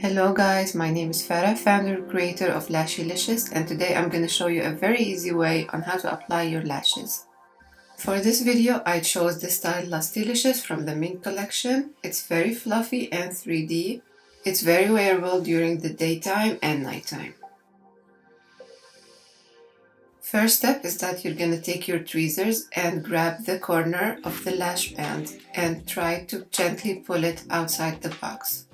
Hello guys, my name is Farah, founder creator of Lashylicious, and today I'm going to show you a very easy way on how to apply your lashes. For this video I chose the style Lashylicious from the Mink collection. It's very fluffy and 3D. It's very wearable during the daytime and nighttime. First step is that you're going to take your tweezers and grab the corner of the lash band and try to gently pull it outside the box.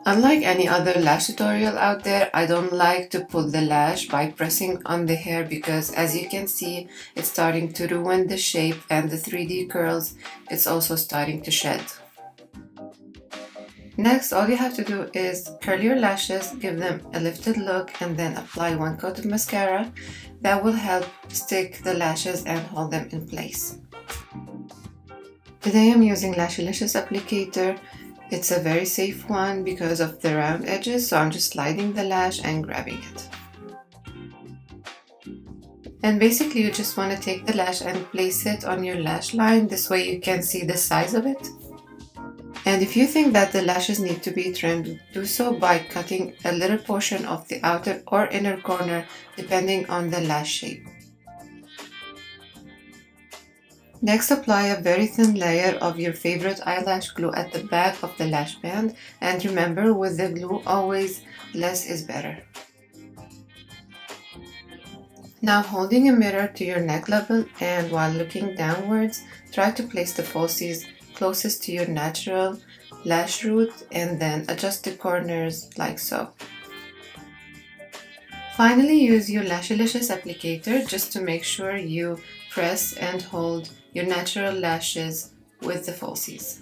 Unlike any other lash tutorial out there, I don't like to pull the lash by pressing on the hair because as you can see, it's starting to ruin the shape and the 3D curls, it's also starting to shed. Next, all you have to do is curl your lashes, give them a lifted look, and then apply one coat of mascara. That will help stick the lashes and hold them in place. Today I'm using Lashylicious applicator. It's a very safe one because of the round edges, so I'm just sliding the lash and grabbing it. And basically you just want to take the lash and place it on your lash line, this way you can see the size of it. And if you think that the lashes need to be trimmed, do so by cutting a little portion of the outer or inner corner depending on the lash shape. Next, apply a very thin layer of your favorite eyelash glue at the back of the lash band, and remember, with the glue always less is better. Now, holding a mirror to your neck level and while looking downwards, try to place the falsies closest to your natural lash root and then adjust the corners like so. Finally, use your Lashylicious applicator just to make sure you press and hold your natural lashes with the falsies.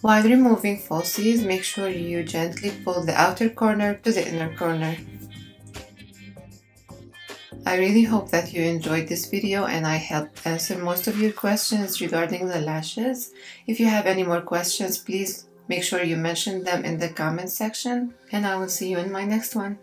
While removing falsies, make sure you gently pull the outer corner to the inner corner. I really hope that you enjoyed this video and I helped answer most of your questions regarding the lashes. If you have any more questions, please make sure you mention them in the comment section, and I will see you in my next one.